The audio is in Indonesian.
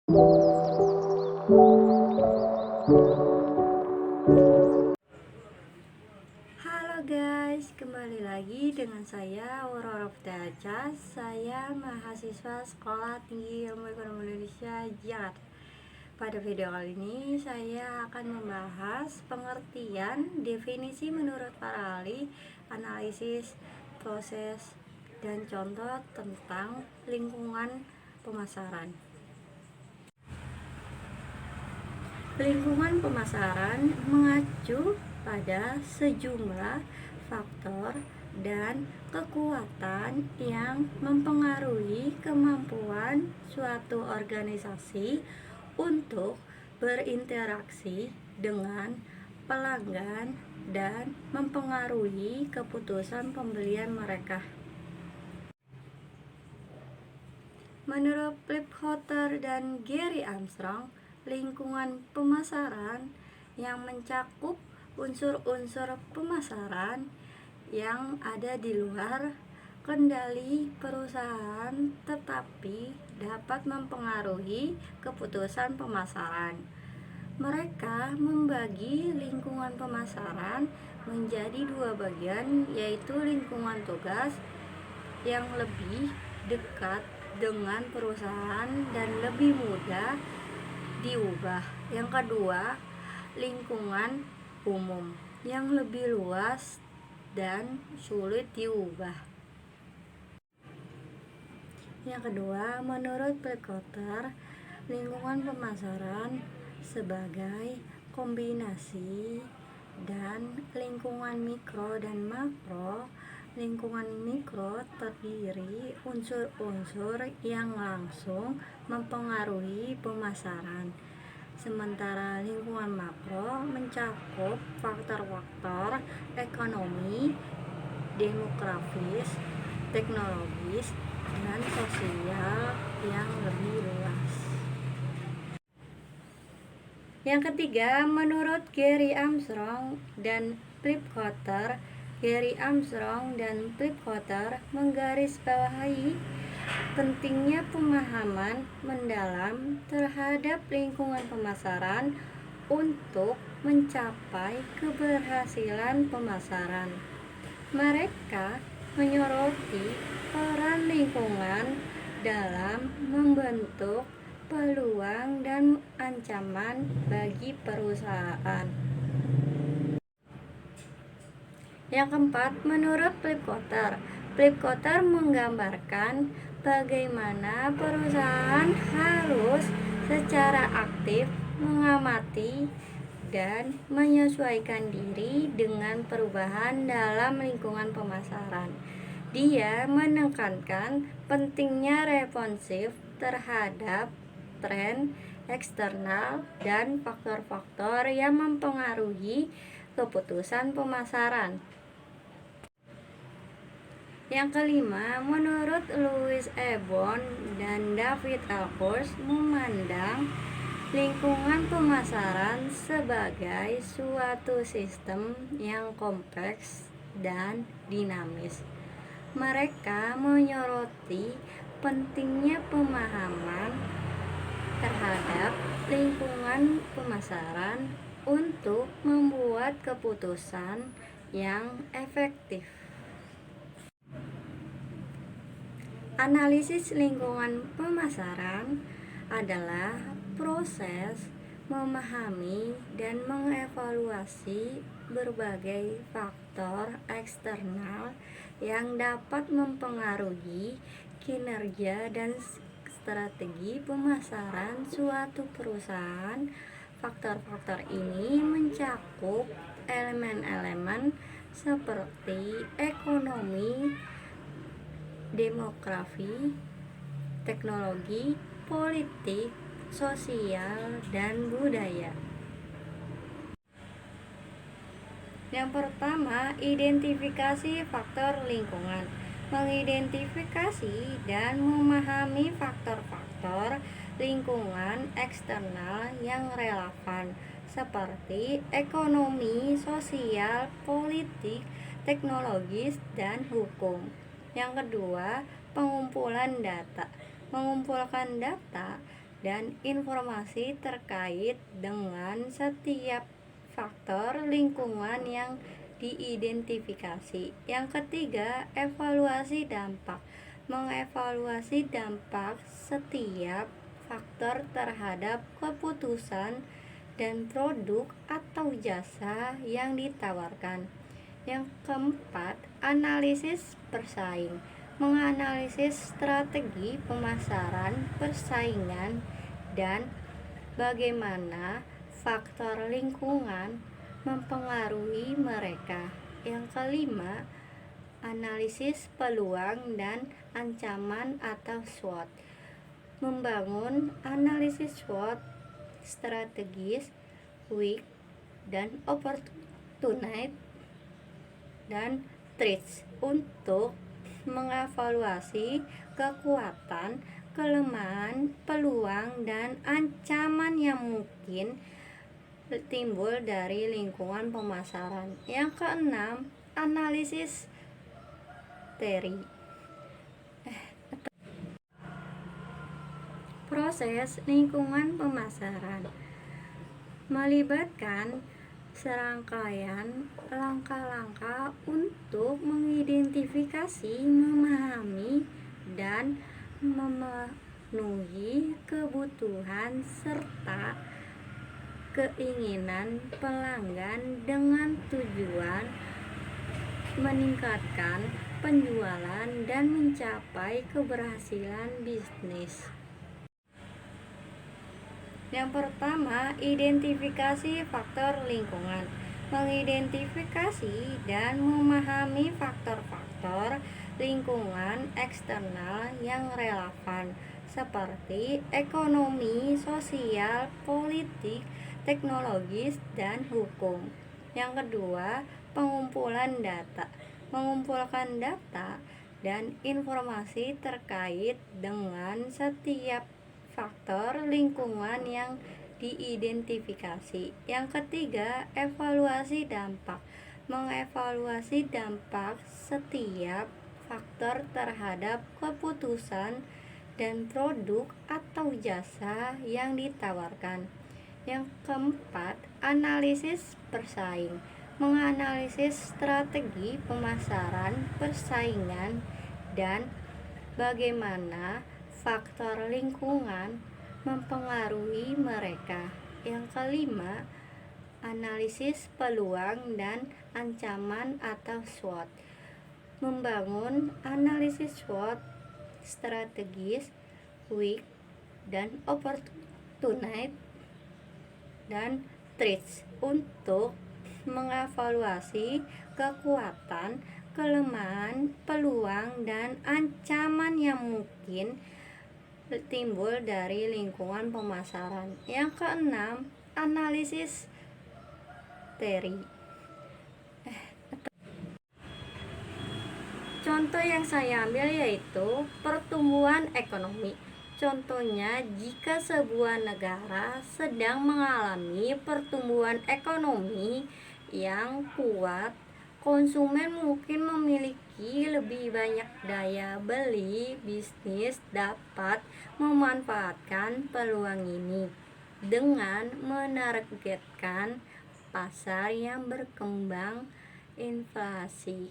Halo guys, kembali lagi dengan saya Aurora Putaca. Saya mahasiswa Sekolah Tinggi Ilmu Ekonomi Indonesia Jakarta. Pada video kali ini saya akan membahas pengertian definisi menurut para ahli, analisis, proses, dan contoh tentang lingkungan pemasaran. Lingkungan pemasaran mengacu pada sejumlah faktor dan kekuatan yang mempengaruhi kemampuan suatu organisasi untuk berinteraksi dengan pelanggan dan mempengaruhi keputusan pembelian mereka. Menurut Philip Kotler dan Gary Armstrong, lingkungan pemasaran yang mencakup unsur-unsur pemasaran yang ada di luar kendali perusahaan tetapi dapat mempengaruhi keputusan pemasaran. Mereka membagi lingkungan pemasaran menjadi dua bagian, yaitu lingkungan tugas yang lebih dekat dengan perusahaan dan lebih mudah diubah. Yang kedua, lingkungan umum yang lebih luas dan sulit diubah. Yang kedua, menurut Philip Kotler, lingkungan pemasaran sebagai kombinasi dan lingkungan mikro dan makro. Lingkungan mikro terdiri unsur-unsur yang langsung mempengaruhi pemasaran, sementara lingkungan makro mencakup faktor-faktor ekonomi, demografis, teknologis, dan sosial yang lebih luas. Yang ketiga, menurut Gary Armstrong dan Philip Kotler, Gary Armstrong dan Philip Kotler menggarisbawahi pentingnya pemahaman mendalam terhadap lingkungan pemasaran untuk mencapai keberhasilan pemasaran. Mereka menyoroti peran lingkungan dalam membentuk peluang dan ancaman bagi perusahaan. Yang keempat, menurut Philip Kotler menggambarkan bagaimana perusahaan harus secara aktif mengamati dan menyesuaikan diri dengan perubahan dalam lingkungan pemasaran. Dia menekankan pentingnya responsif terhadap tren eksternal dan faktor-faktor yang mempengaruhi keputusan pemasaran. Yang kelima, menurut Louis E. Bond dan David Alpers memandang lingkungan pemasaran sebagai suatu sistem yang kompleks dan dinamis. Mereka menyoroti pentingnya pemahaman terhadap lingkungan pemasaran untuk membuat keputusan yang efektif. Analisis lingkungan pemasaran adalah proses memahami dan mengevaluasi berbagai faktor eksternal yang dapat mempengaruhi kinerja dan strategi pemasaran suatu perusahaan. Faktor-faktor ini mencakup elemen-elemen seperti ekonomi, demografi, teknologi, politik, sosial, dan budaya. Yang pertama, identifikasi faktor lingkungan. Mengidentifikasi dan memahami faktor-faktor lingkungan eksternal yang relevan seperti ekonomi, sosial, politik, teknologis, dan hukum. Yang kedua, pengumpulan data. Mengumpulkan data dan informasi terkait dengan setiap faktor lingkungan yang diidentifikasi. Yang ketiga, evaluasi dampak. Mengevaluasi dampak setiap faktor terhadap keputusan dan produk atau jasa yang ditawarkan. Yang keempat, analisis persaing. Menganalisis strategi pemasaran, persaingan, dan bagaimana faktor lingkungan mempengaruhi mereka. Yang kelima, analisis peluang dan ancaman atau SWOT. Membangun analisis SWOT strategis, weak, dan opportunity dan threats untuk mengevaluasi kekuatan, kelemahan, peluang, dan ancaman yang mungkin timbul dari lingkungan pemasaran. Yang keenam, analisis teori. Proses lingkungan pemasaran melibatkan serangkaian langkah-langkah untuk mengidentifikasi, memahami, dan memenuhi kebutuhan serta keinginan pelanggan dengan tujuan meningkatkan penjualan dan mencapai keberhasilan bisnis. Yang pertama, identifikasi faktor lingkungan. Mengidentifikasi dan memahami faktor-faktor lingkungan eksternal yang relevan seperti ekonomi, sosial, politik, teknologis, dan hukum. Yang kedua, pengumpulan data. Mengumpulkan data dan informasi terkait dengan setiap faktor lingkungan yang diidentifikasi. Yang ketiga, evaluasi dampak. Mengevaluasi dampak setiap faktor terhadap keputusan dan produk atau jasa yang ditawarkan. Yang keempat, analisis persaing. Menganalisis strategi pemasaran, persaingan, dan bagaimana faktor lingkungan mempengaruhi mereka. Yang kelima, analisis peluang dan ancaman atau SWOT. Membangun analisis SWOT strategis, weak, dan opportunity dan threats untuk mengevaluasi kekuatan, kelemahan, peluang, dan ancaman yang mungkin timbul dari lingkungan pemasaran. Yang keenam, analisis teori. Contoh yang saya ambil yaitu pertumbuhan ekonomi. Contohnya, jika sebuah negara sedang mengalami pertumbuhan ekonomi yang kuat, konsumen mungkin memiliki lebih banyak daya beli. Bisnis dapat memanfaatkan peluang ini dengan menargetkan pasar yang berkembang inflasi.